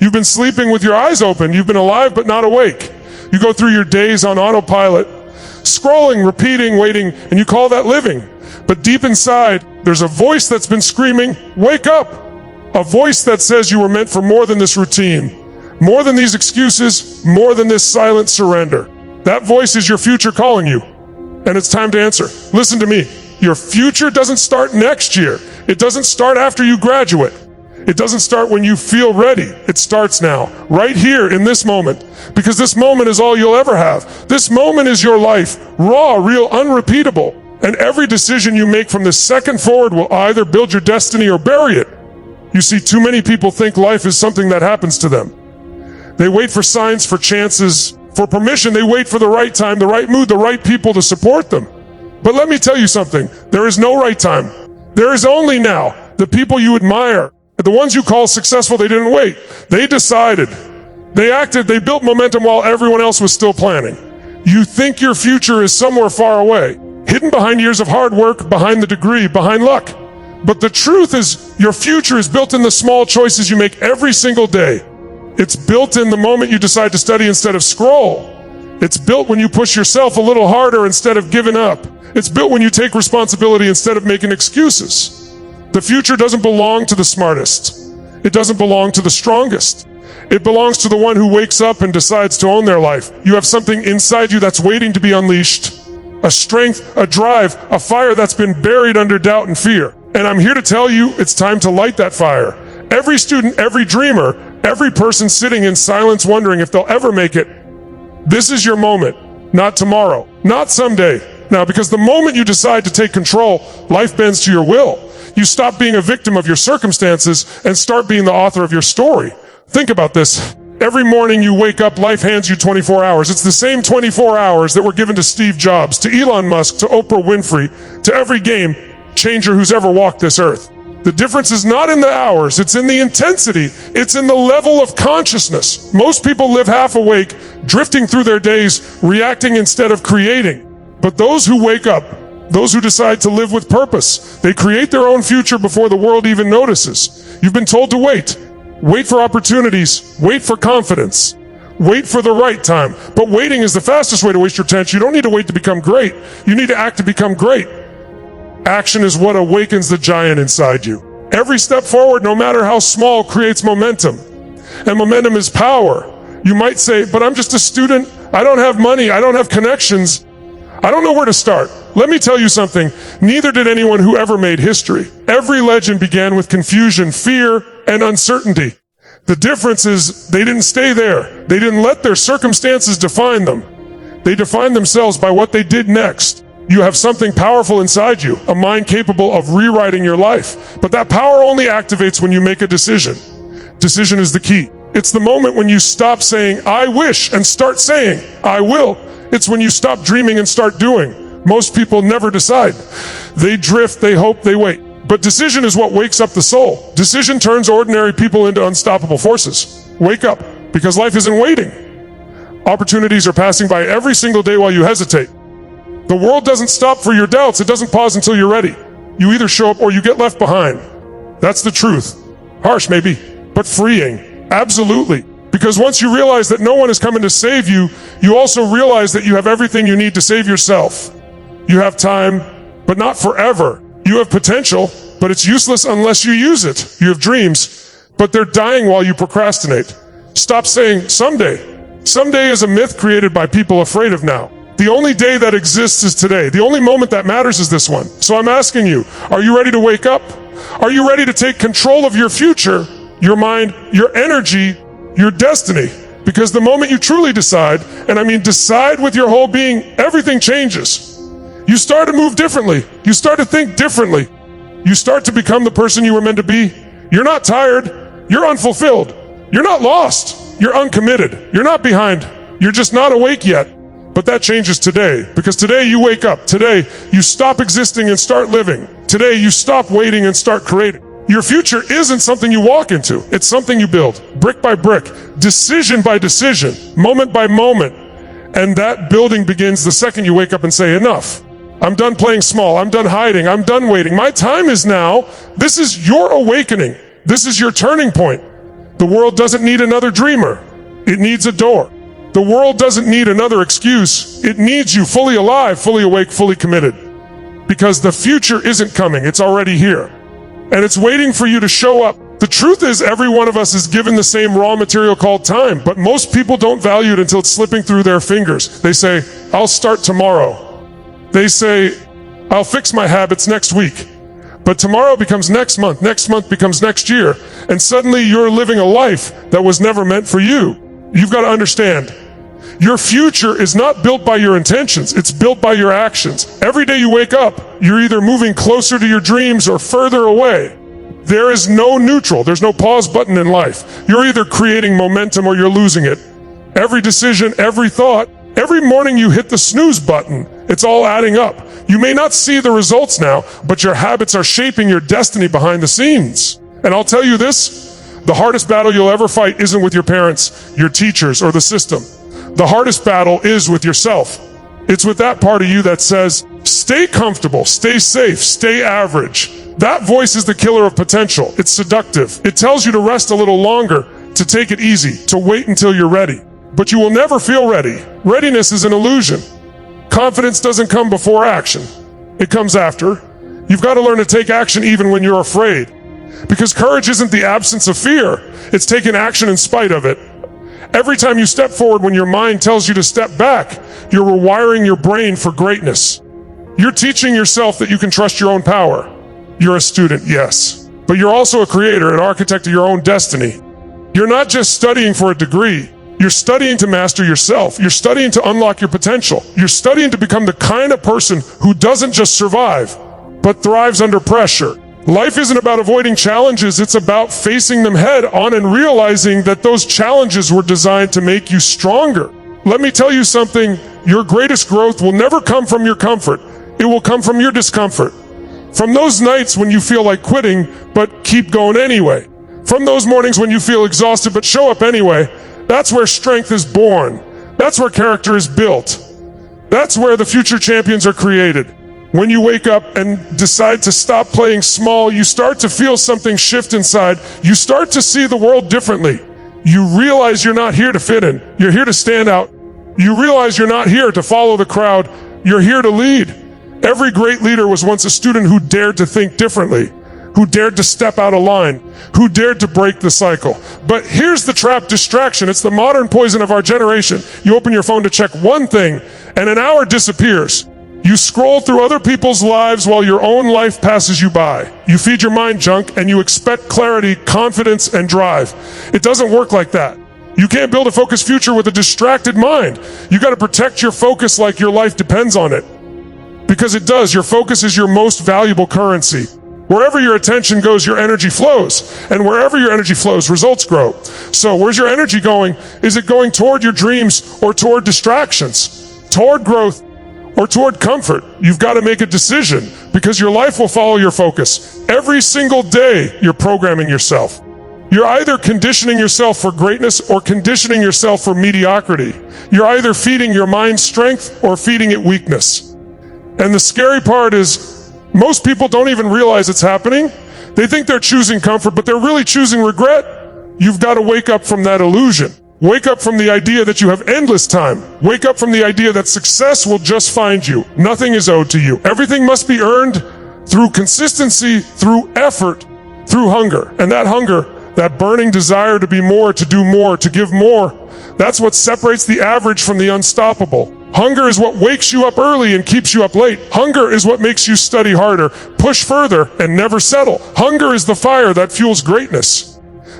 You've been sleeping with your eyes open. You've been alive but not awake. You go through your days on autopilot, scrolling, repeating, waiting, and you call that living. But deep inside, there's a voice that's been screaming, wake up! A voice that says you were meant for more than this routine, more than these excuses, more than this silent surrender. That voice is your future calling you, and it's time to answer. Listen to me. Your future doesn't start next year. It doesn't start after you graduate. It doesn't start when you feel ready. It starts now, right here in this moment, because this moment is all you'll ever have. This moment is your life, raw, real, unrepeatable. And every decision you make from this second forward will either build your destiny or bury it. You see, too many people think life is something that happens to them. They wait for signs, for chances, for permission. They wait for the right time, the right mood, the right people to support them. But let me tell you something. There is no right time. There is only now. The people you admire, the ones you call successful, they didn't wait. They decided. They acted. They built momentum while everyone else was still planning. You think your future is somewhere far away, hidden behind years of hard work, behind the degree, behind luck. But the truth is, your future is built in the small choices you make every single day. It's built in the moment you decide to study instead of scroll. It's built when you push yourself a little harder instead of giving up. It's built when you take responsibility instead of making excuses. The future doesn't belong to the smartest. It doesn't belong to the strongest. It belongs to the one who wakes up and decides to own their life. You have something inside you that's waiting to be unleashed. A strength, a drive, a fire that's been buried under doubt and fear. And I'm here to tell you, it's time to light that fire. Every student, every dreamer, every person sitting in silence wondering if they'll ever make it. This is your moment, not tomorrow, not someday. Now, because the moment you decide to take control, life bends to your will. You stop being a victim of your circumstances and start being the author of your story. Think about this. Every morning you wake up, life hands you 24 hours. It's the same 24 hours that were given to Steve Jobs, to Elon Musk, to Oprah Winfrey, to every game changer who's ever walked this earth. The difference is not in the hours, it's in the intensity. It's in the level of consciousness. Most people live half awake, drifting through their days, reacting instead of creating. But those who wake up, those who decide to live with purpose, they create their own future before the world even notices. You've been told to wait. Wait for opportunities. Wait for confidence. Wait for the right time. But waiting is the fastest way to waste your attention. You don't need to wait to become great. You need to act to become great. Action is what awakens the giant inside you. Every step forward, no matter how small, creates momentum. And momentum is power. You might say, but I'm just a student. I don't have money. I don't have connections. I don't know where to start. Let me tell you something. Neither did anyone who ever made history. Every legend began with confusion, fear, and uncertainty. The difference is they didn't stay there. They didn't let their circumstances define them. They defined themselves by what they did next. You have something powerful inside you, a mind capable of rewriting your life. But that power only activates when you make a decision. Decision is the key. It's the moment when you stop saying, I wish, and start saying, I will. It's when you stop dreaming and start doing. Most people never decide. They drift, they hope, they wait. But decision is what wakes up the soul. Decision turns ordinary people into unstoppable forces. Wake up, because life isn't waiting. Opportunities are passing by every single day while you hesitate. The world doesn't stop for your doubts. It doesn't pause until you're ready. You either show up or you get left behind. That's the truth. Harsh maybe, but freeing. Absolutely. Because once you realize that no one is coming to save you, you also realize that you have everything you need to save yourself. You have time, but not forever. You have potential, but it's useless unless you use it. You have dreams, but they're dying while you procrastinate. Stop saying someday. Someday is a myth created by people afraid of now. The only day that exists is today. The only moment that matters is this one. So I'm asking you, are you ready to wake up? Are you ready to take control of your future, your mind, your energy, your destiny? Because the moment you truly decide, and I mean decide with your whole being, everything changes. You start to move differently. You start to think differently. You start to become the person you were meant to be. You're not tired. You're unfulfilled. You're not lost. You're uncommitted. You're not behind. You're just not awake yet. But that changes today, because today you wake up. Today you stop existing and start living. Today you stop waiting and start creating. Your future isn't something you walk into. It's something you build, brick by brick, decision by decision, moment by moment. And that building begins the second you wake up and say, enough. I'm done playing small. I'm done hiding. I'm done waiting. My time is now. This is your awakening. This is your turning point. The world doesn't need another dreamer. It needs a door. The world doesn't need another excuse. It needs you fully alive, fully awake, fully committed. Because the future isn't coming, it's already here. And it's waiting for you to show up. The truth is, every one of us is given the same raw material called time, but most people don't value it until it's slipping through their fingers. They say, I'll start tomorrow. They say, I'll fix my habits next week. But tomorrow becomes next month becomes next year, and suddenly you're living a life that was never meant for you. You've got to understand, your future is not built by your intentions, it's built by your actions. Every day you wake up, you're either moving closer to your dreams or further away. There is no neutral, there's no pause button in life. You're either creating momentum or you're losing it. Every decision, every thought, every morning you hit the snooze button, it's all adding up. You may not see the results now, but your habits are shaping your destiny behind the scenes. And I'll tell you this, the hardest battle you'll ever fight isn't with your parents, your teachers, or the system. The hardest battle is with yourself. It's with that part of you that says, stay comfortable, stay safe, stay average. That voice is the killer of potential. It's seductive. It tells you to rest a little longer, to take it easy, to wait until you're ready. But you will never feel ready. Readiness is an illusion. Confidence doesn't come before action. It comes after. You've got to learn to take action even when you're afraid. Because courage isn't the absence of fear. It's taking action in spite of it. Every time you step forward when your mind tells you to step back, you're rewiring your brain for greatness. You're teaching yourself that you can trust your own power. You're a student, yes, but you're also a creator, an architect of your own destiny. You're not just studying for a degree. You're studying to master yourself. You're studying to unlock your potential. You're studying to become the kind of person who doesn't just survive, but thrives under pressure. Life isn't about avoiding challenges, it's about facing them head on and realizing that those challenges were designed to make you stronger. Let me tell you something, your greatest growth will never come from your comfort. It will come from your discomfort. From those nights when you feel like quitting, but keep going anyway. From those mornings when you feel exhausted, but show up anyway. That's where strength is born. That's where character is built. That's where the future champions are created. When you wake up and decide to stop playing small, you start to feel something shift inside. You start to see the world differently. You realize you're not here to fit in. You're here to stand out. You realize you're not here to follow the crowd. You're here to lead. Every great leader was once a student who dared to think differently, who dared to step out of line, who dared to break the cycle. But here's the trap: distraction. It's the modern poison of our generation. You open your phone to check one thing, and an hour disappears. You scroll through other people's lives while your own life passes you by. You feed your mind junk, and you expect clarity, confidence, and drive. It doesn't work like that. You can't build a focused future with a distracted mind. You got to protect your focus like your life depends on it. Because it does. Your focus is your most valuable currency. Wherever your attention goes, your energy flows. And wherever your energy flows, results grow. So where's your energy going? Is it going toward your dreams or toward distractions? Toward growth or toward comfort? You've got to make a decision, because your life will follow your focus. Every single day, you're programming yourself. You're either conditioning yourself for greatness or conditioning yourself for mediocrity. You're either feeding your mind strength or feeding it weakness. And the scary part is, most people don't even realize it's happening. They think they're choosing comfort, but they're really choosing regret. You've got to wake up from that illusion. Wake up from the idea that you have endless time. Wake up from the idea that success will just find you. Nothing is owed to you. Everything must be earned through consistency, through effort, through hunger. And that hunger, that burning desire to be more, to do more, to give more, that's what separates the average from the unstoppable. Hunger is what wakes you up early and keeps you up late. Hunger is what makes you study harder, push further, and never settle. Hunger is the fire that fuels greatness.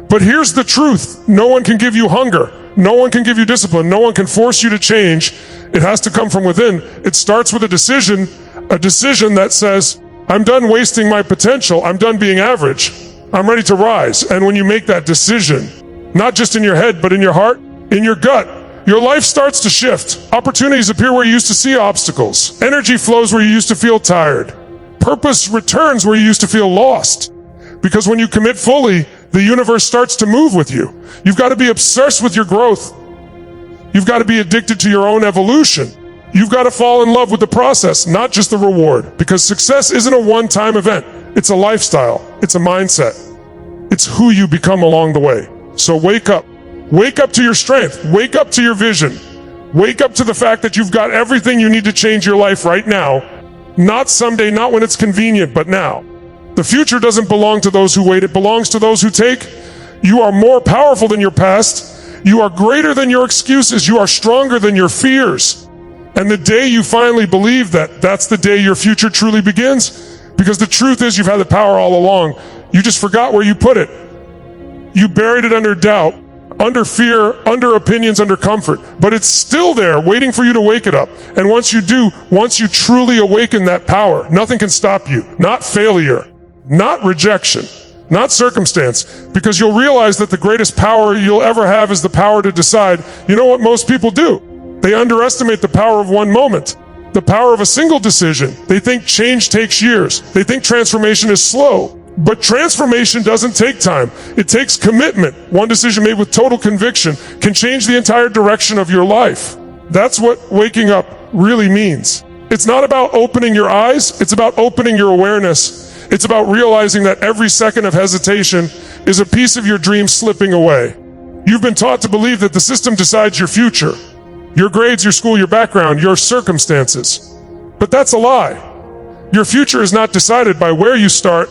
But here's the truth. No one can give you hunger. No one can give you discipline. No one can force you to change. It has to come from within. It starts with a decision that says, I'm done wasting my potential. I'm done being average. I'm ready to rise. And when you make that decision, not just in your head, but in your heart, in your gut, your life starts to shift. Opportunities appear where you used to see obstacles. Energy flows where you used to feel tired. Purpose returns where you used to feel lost. Because when you commit fully, the universe starts to move with you. You've got to be obsessed with your growth. You've got to be addicted to your own evolution. You've got to fall in love with the process, not just the reward. Because success isn't a one-time event. It's a lifestyle. It's a mindset. It's who you become along the way. So wake up. Wake up to your strength. Wake up to your vision. Wake up to the fact that you've got everything you need to change your life right now. Not someday, not when it's convenient, but now. The future doesn't belong to those who wait. It belongs to those who take. You are more powerful than your past. You are greater than your excuses. You are stronger than your fears. And the day you finally believe that, that's the day your future truly begins. Because the truth is, you've had the power all along. You just forgot where you put it. You buried it under doubt, under fear, under opinions, under comfort. But it's still there, waiting for you to wake it up. And once you do, once you truly awaken that power, nothing can stop you. Not failure, not rejection, not circumstance. Because you'll realize that the greatest power you'll ever have is the power to decide. You know what most people do? They underestimate the power of one moment, the power of a single decision. They think change takes years. They think transformation is slow. But transformation doesn't take time. It takes commitment. One decision made with total conviction can change the entire direction of your life. That's what waking up really means. It's not about opening your eyes. It's about opening your awareness. It's about realizing that every second of hesitation is a piece of your dream slipping away. You've been taught to believe that the system decides your future. Your grades, your school, your background, your circumstances. But that's a lie. Your future is not decided by where you start.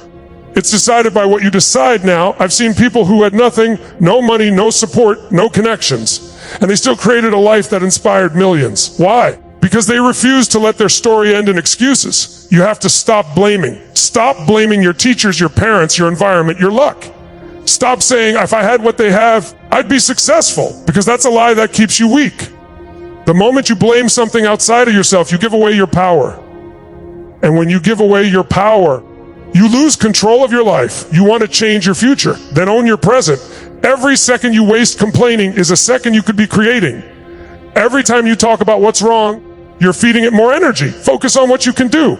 It's decided by what you decide now. I've seen people who had nothing, no money, no support, no connections, and they still created a life that inspired millions. Why? Because they refused to let their story end in excuses. You have to stop blaming. Stop blaming your teachers, your parents, your environment, your luck. Stop saying, if I had what they have, I'd be successful, because that's a lie that keeps you weak. The moment you blame something outside of yourself, you give away your power. And when you give away your power, you lose control of your life. You want to change your future, then own your present. Every second you waste complaining is a second you could be creating. Every time you talk about what's wrong, you're feeding it more energy. Focus on what you can do.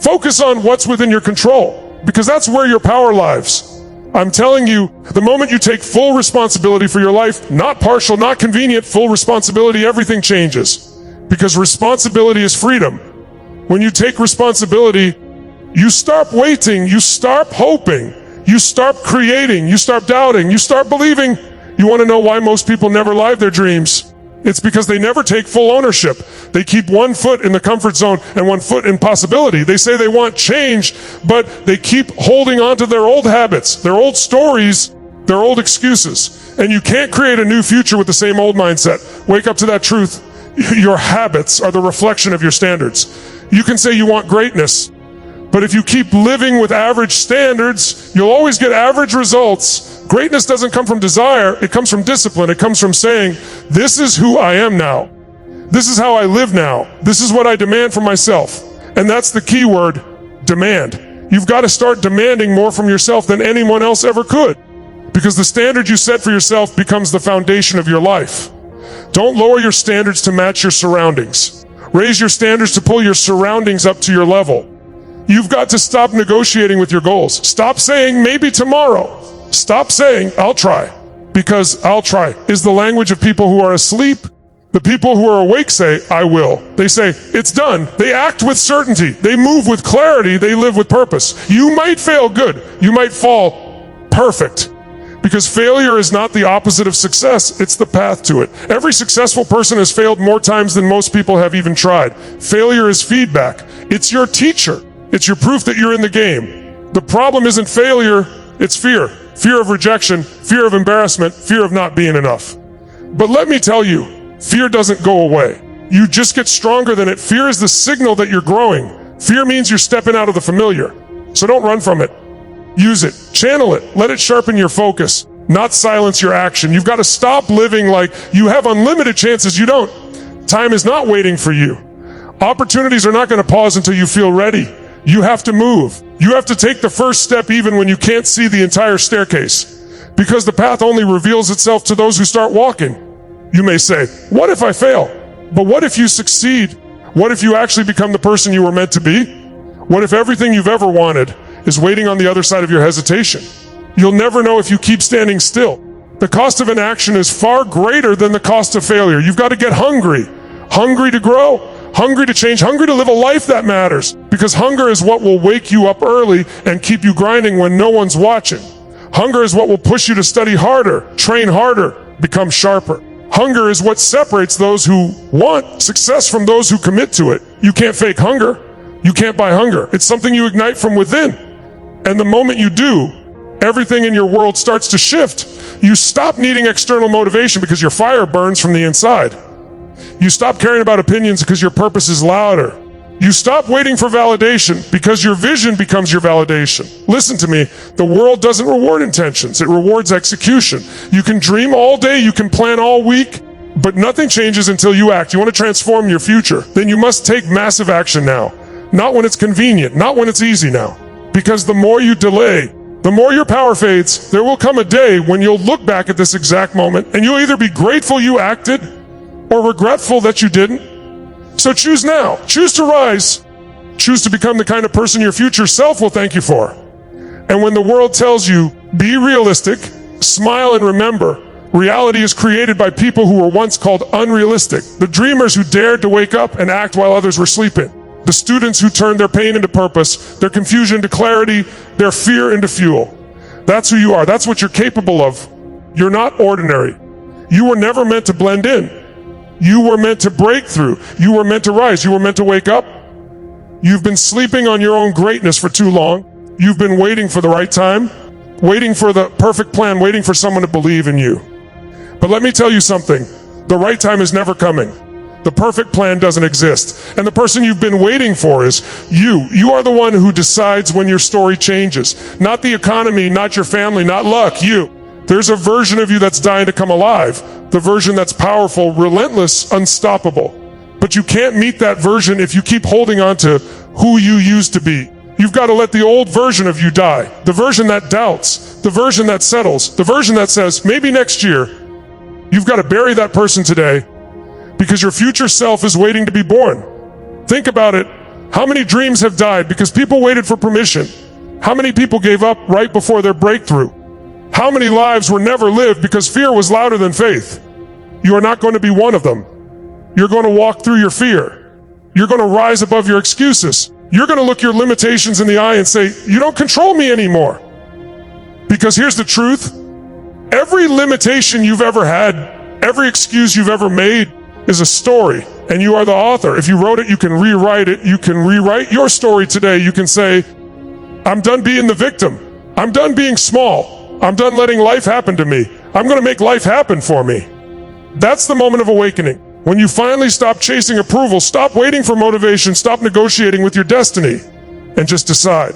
Focus on what's within your control, because that's where your power lies. I'm telling you, the moment you take full responsibility for your life, not partial, not convenient, full responsibility, everything changes. Because responsibility is freedom. When you take responsibility, you stop waiting, you stop hoping, you stop creating, you stop doubting, you start believing. You want to know why most people never live their dreams? It's because they never take full ownership. They keep one foot in the comfort zone and one foot in possibility. They say they want change, but they keep holding on to their old habits, their old stories, their old excuses. And you can't create a new future with the same old mindset. Wake up to that truth. Your habits are the reflection of your standards. You can say you want greatness, but if you keep living with average standards, you'll always get average results. Greatness doesn't come from desire, it comes from discipline. It comes from saying, this is who I am now. This is how I live now. This is what I demand from myself. And that's the key word, demand. You've got to start demanding more from yourself than anyone else ever could. Because the standard you set for yourself becomes the foundation of your life. Don't lower your standards to match your surroundings. Raise your standards to pull your surroundings up to your level. You've got to stop negotiating with your goals. Stop saying maybe tomorrow. Stop saying I'll try, because I'll try is the language of people who are asleep. The people who are awake say I will. They say it's done. They act with certainty. They move with clarity. They live with purpose. You might fail good. You might fall perfect. Because failure is not the opposite of success, it's the path to it. Every successful person has failed more times than most people have even tried. Failure is feedback. It's your teacher. It's your proof that you're in the game. The problem isn't failure, it's fear. Fear of rejection, fear of embarrassment, fear of not being enough. But let me tell you, fear doesn't go away. You just get stronger than it. Fear is the signal that you're growing. Fear means you're stepping out of the familiar. So don't run from it. Use it. Channel it. Let it sharpen your focus, not silence your action. You've got to stop living like you have unlimited chances. You don't. Time is not waiting for you. Opportunities are not going to pause until you feel ready. You have to move. You have to take the first step even when you can't see the entire staircase. Because the path only reveals itself to those who start walking. You may say, what if I fail? But what if you succeed? What if you actually become the person you were meant to be? What if everything you've ever wanted is waiting on the other side of your hesitation? You'll never know if you keep standing still. The cost of inaction is far greater than the cost of failure. You've got to get hungry. Hungry to grow, hungry to change, hungry to live a life that matters. Because hunger is what will wake you up early and keep you grinding when no one's watching. Hunger is what will push you to study harder, train harder, become sharper. Hunger is what separates those who want success from those who commit to it. You can't fake hunger. You can't buy hunger. It's something you ignite from within. And the moment you do, everything in your world starts to shift. You stop needing external motivation because your fire burns from the inside. You stop caring about opinions because your purpose is louder. You stop waiting for validation because your vision becomes your validation. Listen to me, the world doesn't reward intentions, it rewards execution. You can dream all day, you can plan all week, but nothing changes until you act. You want to transform your future, then you must take massive action now. Not when it's convenient, not when it's easy now. Because the more you delay, the more your power fades. There will come a day when you'll look back at this exact moment and you'll either be grateful you acted or regretful that you didn't. So choose now. Choose to rise. Choose to become the kind of person your future self will thank you for. And when the world tells you, be realistic, smile and remember, reality is created by people who were once called unrealistic. The dreamers who dared to wake up and act while others were sleeping. The students who turned their pain into purpose, their confusion into clarity, their fear into fuel. That's who you are. That's what you're capable of. You're not ordinary. You were never meant to blend in. You were meant to break through. You were meant to rise. You were meant to wake up. You've been sleeping on your own greatness for too long. You've been waiting for the right time, waiting for the perfect plan, waiting for someone to believe in you. But let me tell you something. The right time is never coming. The perfect plan doesn't exist. And the person you've been waiting for is you. You are the one who decides when your story changes. Not the economy, not your family, not luck, you. There's a version of you that's dying to come alive. The version that's powerful, relentless, unstoppable. But you can't meet that version if you keep holding on to who you used to be. You've got to let the old version of you die. The version that doubts. The version that settles. The version that says, maybe next year. You've got to bury that person today because your future self is waiting to be born. Think about it. How many dreams have died because people waited for permission? How many people gave up right before their breakthrough? How many lives were never lived because fear was louder than faith? You are not going to be one of them. You're going to walk through your fear. You're going to rise above your excuses. You're going to look your limitations in the eye and say, you don't control me anymore. Because here's the truth. Every limitation you've ever had, every excuse you've ever made is a story, and you are the author. If you wrote it, you can rewrite it. You can rewrite your story today. You can say, I'm done being the victim. I'm done being small. I'm done letting life happen to me. I'm going to make life happen for me. That's the moment of awakening. When you finally stop chasing approval, stop waiting for motivation, stop negotiating with your destiny, and just decide.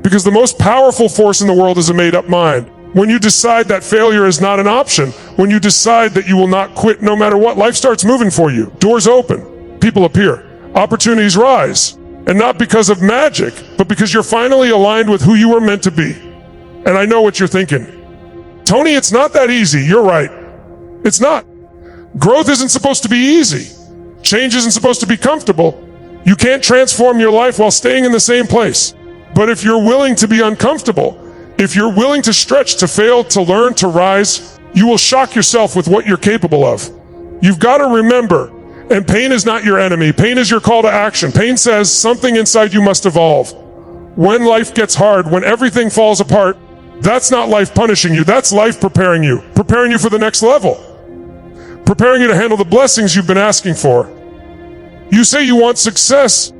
Because the most powerful force in the world is a made-up mind. When you decide that failure is not an option, when you decide that you will not quit no matter what, life starts moving for you. Doors open, people appear, opportunities rise, and not because of magic, but because you're finally aligned with who you were meant to be. And I know what you're thinking. Tony, it's not that easy. You're right. It's not. Growth isn't supposed to be easy. Change isn't supposed to be comfortable. You can't transform your life while staying in the same place. But if you're willing to be uncomfortable, if you're willing to stretch, to fail, to learn, to rise, you will shock yourself with what you're capable of. You've got to remember, and pain is not your enemy. Pain is your call to action. Pain says something inside you must evolve. When life gets hard, when everything falls apart, that's not life punishing you. That's life preparing you for the next level. Preparing you to handle the blessings you've been asking for. You say you want success,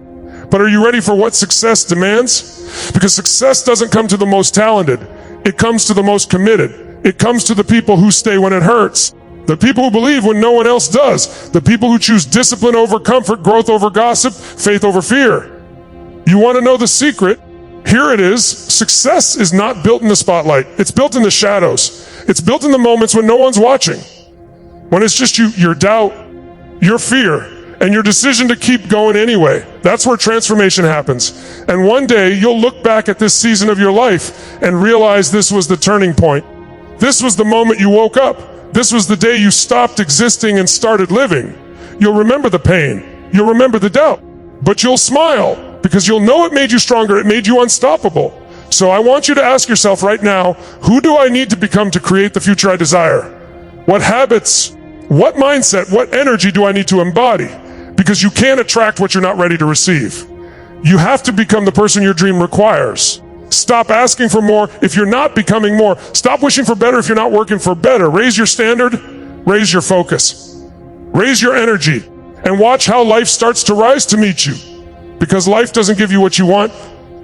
but are you ready for what success demands? Because success doesn't come to the most talented. It comes to the most committed. It comes to the people who stay when it hurts. The people who believe when no one else does. The people who choose discipline over comfort, growth over gossip, faith over fear. You want to know the secret? Here it is. Success is not built in the spotlight. It's built in the shadows. It's built in the moments when no one's watching. When it's just you, your doubt, your fear, and your decision to keep going anyway. That's where transformation happens. And one day you'll look back at this season of your life and realize this was the turning point. This was the moment you woke up. This was the day you stopped existing and started living. You'll remember the pain. You'll remember the doubt. But you'll smile because you'll know it made you stronger. It made you unstoppable. So I want you to ask yourself right now, who do I need to become to create the future I desire? What habits, what mindset, what energy do I need to embody? Because you can't attract what you're not ready to receive. You have to become the person your dream requires. Stop asking for more if you're not becoming more. Stop wishing for better if you're not working for better. Raise your standard, raise your focus, raise your energy, and watch how life starts to rise to meet you. Because life doesn't give you what you want,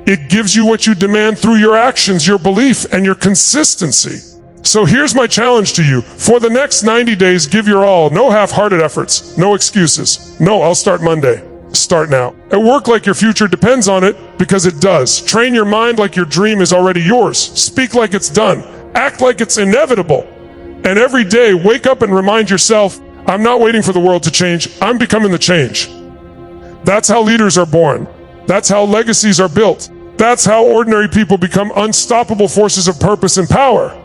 it gives you what you demand through your actions, your belief, and your consistency. So here's my challenge to you. For the next 90 days, give your all. No half-hearted efforts, no excuses. No, I'll start Monday. Start now. At work like your future depends on it, because it does. Train your mind like your dream is already yours. Speak like it's done. Act like it's inevitable. And every day, wake up and remind yourself, I'm not waiting for the world to change. I'm becoming the change. That's how leaders are born. That's how legacies are built. That's how ordinary people become unstoppable forces of purpose and power.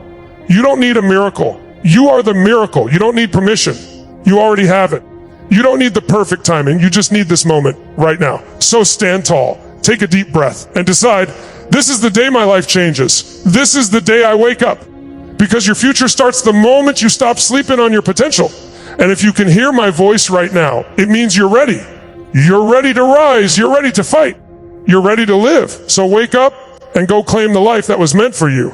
You don't need a miracle. You are the miracle. You don't need permission. You already have it. You don't need the perfect timing. You just need this moment right now. So stand tall, take a deep breath, and decide, this is the day my life changes. This is the day I wake up. Because your future starts the moment you stop sleeping on your potential. And if you can hear my voice right now, it means you're ready. You're ready to rise. You're ready to fight. You're ready to live. So wake up and go claim the life that was meant for you.